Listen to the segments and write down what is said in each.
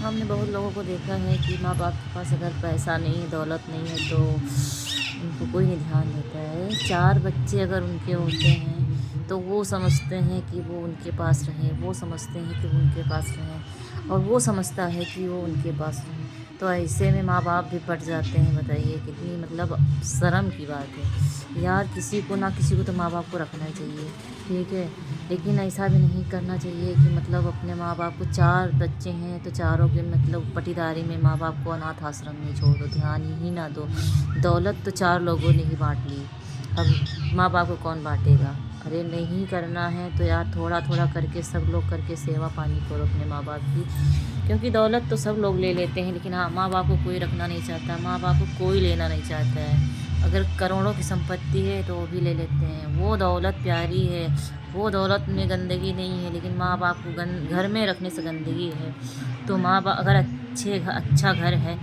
हम ने बहुत लोगों को देखा है कि माँ बाप के पास अगर पैसा नहीं है, दौलत नहीं है तो उनको कोई नहीं ध्यान देता है। 4 बच्चे अगर उनके होते हैं तो वो समझते हैं कि वो उनके पास रहें, वो समझते हैं कि वो उनके पास रहें और वो समझता है कि वो उनके पास रहें। तो ऐसे में माँ बाप भी पट जाते हैं। बताइए कितनी मतलब शर्म की बात है यार। किसी को ना किसी को तो माँ बाप को रखना ही चाहिए, ठीक है, लेकिन ऐसा भी नहीं करना चाहिए कि मतलब अपने माँ बाप को 4 बच्चे हैं तो चारों के मतलब पटीदारी में माँ बाप को अनाथ आश्रम में छोड़ दो, ध्यान ही ना दो। दौलत तो 4 लोगों ने ही बाँट ली, अब माँ बाप को कौन बाँटेगा। अरे नहीं करना है तो यार थोड़ा थोड़ा करके सब लोग करके सेवा पानी करो अपने माँ बाप की, क्योंकि दौलत तो सब लोग ले लेते हैं लेकिन हाँ, माँ बाप को कोई रखना नहीं चाहता, माँ बाप को कोई लेना नहीं चाहता है। अगर करोड़ों की संपत्ति है तो वो भी ले लेते हैं। वो दौलत प्यारी है, वो दौलत में गंदगी नहीं है, लेकिन माँ बाप को घर में रखने से गंदगी है। तो माँ बाप अगर अच्छा घर है,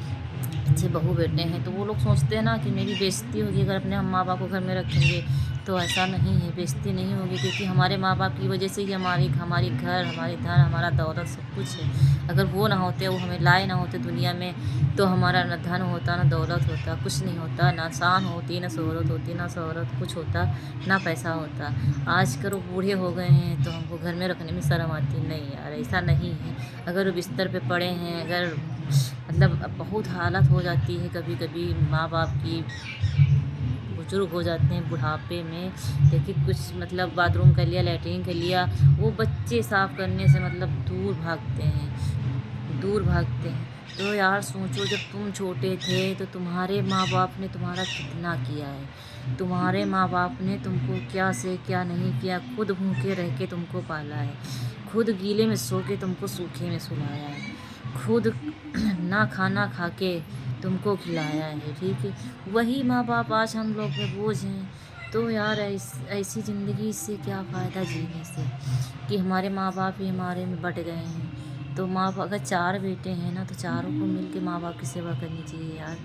अच्छे बहू बेटे हैं, तो वो लोग सोचते हैं ना कि मेरी बेइज्जती होगी अगर अपने हम माँ बाप को घर में रखेंगे। तो ऐसा नहीं है, बेइज्जती नहीं होगी, क्योंकि हमारे माँ बाप की वजह से ही हमारी हमारी घर, हमारी धन, हमारा दौलत सब कुछ है। अगर वो ना होते, वो हमें लाए ना होते दुनिया में, तो हमारा ना धन होता, ना दौलत होता, कुछ नहीं होता, ना शान होती, ना शोहरत होती, ना शोहरत कुछ होता, ना पैसा होता। आज कर वो बूढ़े हो गए हैं तो हमको घर में रखने में शर्म आती। नहीं यार, ऐसा नहीं है। अगर वो बिस्तर पे पड़े हैं, अगर मतलब बहुत हालत हो जाती है कभी कभी माँ बाप की, बुजुर्ग हो जाते हैं बुढ़ापे में, देखिए कुछ मतलब बाथरूम कर लिया, लैट्रिन कर लिया, वो बच्चे साफ़ करने से मतलब दूर भागते हैं, दूर भागते हैं। तो यार सोचो, जब तुम छोटे थे तो तुम्हारे माँ बाप ने तुम्हारा कितना किया है, तुम्हारे माँ बाप ने तुमको क्या से क्या नहीं किया, खुद भूखे रह के तुमको पाला है, खुद गीले में सो के तुमको सूखे में सुलाया है, खुद ना खाना खा के तुमको खिलाया है, ठीक है। वही माँ बाप आज हम लोग पे बोझ हैं। तो यार ऐसी ज़िंदगी से क्या फ़ायदा जीने से कि हमारे माँ बाप ही हमारे में बट गए हैं। तो माँ बाप अगर 4 बेटे हैं ना तो चारों को मिल के माँ बाप की सेवा करनी चाहिए यार।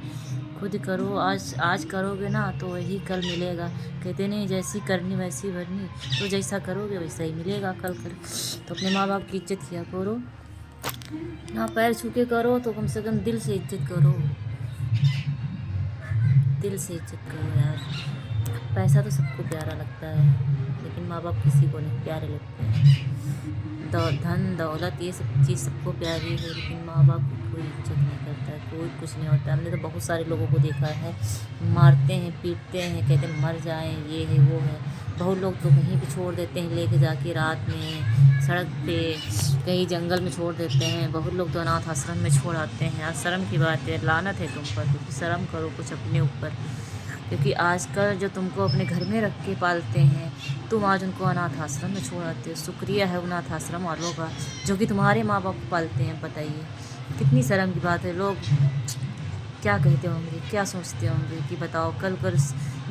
खुद करो, आज करोगे ना तो वही कल मिलेगा। कहते नहीं, जैसी करनी वैसी भरनी, तो जैसा करोगे वैसा ही मिलेगा कल कर। तो अपने माँ बाप की इज्जत किया करो, ना पैर छू के करो तो कम से कम दिल से इज्जत करो, दिल से इज्जत करो यार। पैसा तो सबको प्यारा लगता है लेकिन माँ बाप किसी को नहीं प्यारे लगते हैं। धन दौलत ये सब चीज़ सबको प्यारी है लेकिन माँ बाप की कोई इज्जत नहीं करता है, कोई कुछ नहीं होता। हमने तो बहुत सारे लोगों को देखा है, मारते हैं पीटते हैं, कहते हैं मर जाएं, ये है वो है। बहुत लोग तो कहीं भी छोड़ देते हैं, लेके जाके रात में सड़क पे कहीं जंगल में छोड़ देते हैं। बहुत लोग तो अनाथ आश्रम में छोड़ आते हैं। यार शर्म की बात है, लानत है तुम पर, क्योंकि शर्म करो कुछ अपने ऊपर। क्योंकि आजकल जो तुमको अपने घर में रख के पालते हैं, तुम आज उनको अनाथ आश्रम में छोड़ आते हो। शुक्रिया है अनाथ आश्रम वालों का जो कि तुम्हारे माँ बाप को पालते हैं। बताइए कितनी शर्म की बात है। लोग क्या कहते होंगे, क्या सोचते होंगे कि बताओ, कल कर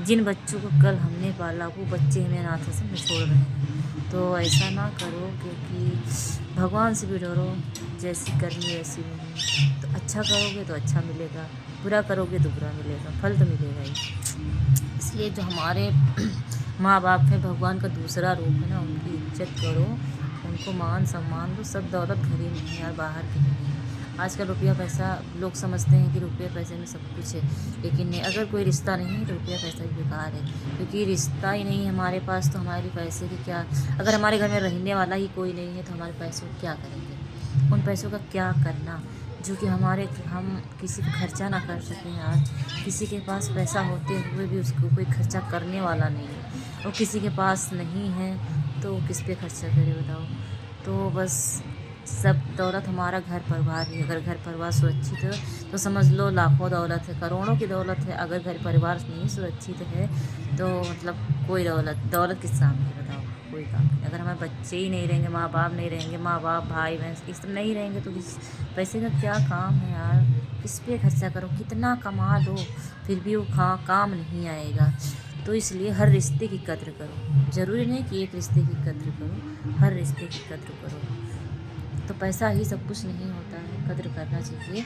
जिन बच्चों को कल हमने पाला वो बच्चे हमें अनाथ आश्रम में छोड़ रहे हैं। तो ऐसा ना करो, क्योंकि भगवान से भी डरो, जैसी करनी वैसी होनी। तो अच्छा करोगे तो अच्छा मिलेगा, बुरा करोगे तो बुरा मिलेगा, फल तो मिलेगा ही। इसलिए जो हमारे माँ बाप है, भगवान का दूसरा रूप है ना, उनकी इज्जत करो, उनको मान सम्मान दो। सब दौलत घर ही में है यार, बाहर की नहीं है। आजकल रुपया पैसा लोग समझते हैं कि रुपये पैसे में सब कुछ है, लेकिन नहीं, अगर कोई रिश्ता नहीं है तो रुपया पैसा भी बेकार है। क्योंकि रिश्ता ही नहीं है हमारे पास तो हमारे पैसे की क्या। अगर हमारे घर में रहने वाला ही कोई नहीं है तो हमारे पैसों को क्या करेंगे, उन पैसों का क्या करना जो कि हम किसी पर खर्चा ना कर सकें यार। किसी के पास पैसा होते हुए भी उसको कोई खर्चा करने वाला नहीं है, और किसी के पास नहीं है तो किस पे खर्चा करे बताओ। तो बस सब दौलत हमारा घर परिवार ही। अगर घर परिवार सुरक्षित है तो समझ लो लाखों दौलत है, करोड़ों की दौलत है। अगर घर परिवार नहीं सुरक्षित है तो मतलब कोई दौलत किस काम की बताओ, कोई काम नहीं। अगर हमारे बच्चे ही नहीं रहेंगे, माँ बाप नहीं रहेंगे, माँ बाप भाई बहन ये सब नहीं रहेंगे तो किस पैसे का क्या काम है यार। किस पे खर्चा करो, कितना कमा लो, फिर भी वो काम नहीं आएगा। तो इसलिए हर रिश्ते की कद्र करो। ज़रूरी नहीं कि एक रिश्ते की कद्र करो, हर रिश्ते की कद्र करो। तो पैसा ही सब कुछ नहीं होता है, कद्र करना चाहिए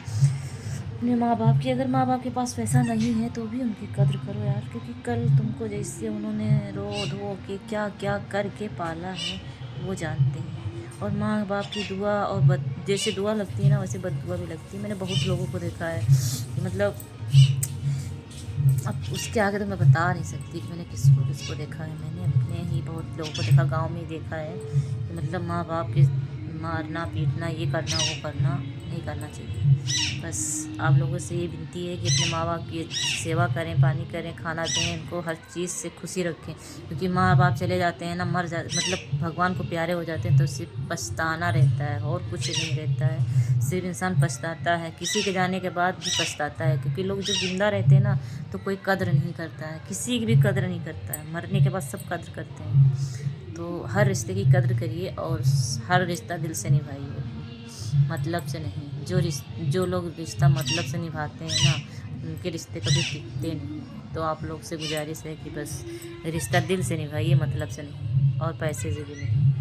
अपने माँ बाप की। अगर माँ बाप के पास पैसा नहीं है तो भी उनकी कद्र करो यार, क्योंकि कल तुमको जैसे उन्होंने रो धो के क्या क्या करके पाला है वो जानते हैं। और माँ बाप की दुआ और जैसे दुआ लगती है ना वैसे बददुआ भी लगती है। मैंने बहुत लोगों को देखा है कि मतलब अब उसके आगे तो मैं बता नहीं सकती कि मैंने किसको किसको देखा है। मैंने अपने ही बहुत लोगों को देखा, गांव में ही देखा है कि मतलब माँ बाप के मारना पीटना, ये करना वो करना नहीं करना चाहिए। बस आप लोगों से ये विनती है कि अपने माँ बाप की सेवा करें, पानी करें, खाना दें, इनको हर चीज़ से खुशी रखें। क्योंकि माँ बाप चले जाते हैं ना, मतलब भगवान को प्यारे हो जाते हैं तो सिर्फ पछताना रहता है और कुछ नहीं रहता है। सिर्फ इंसान पछताता है, किसी के जाने के बाद भी पछताता है। क्योंकि लोग जब जिंदा रहते हैं ना तो कोई कद्र नहीं करता है, किसी की भी कद्र नहीं करता है। मरने के बाद सब कद्र करते हैं। तो हर रिश्ते की कद्र करिए और हर रिश्ता दिल से निभाइए, मतलब से नहीं। जो लोग रिश्ता मतलब से निभाते हैं ना उनके रिश्ते कभी टिकते नहीं। तो आप लोग से गुजारिश है कि बस रिश्ता दिल से निभाइए, मतलब से नहीं और पैसे से भी नहीं।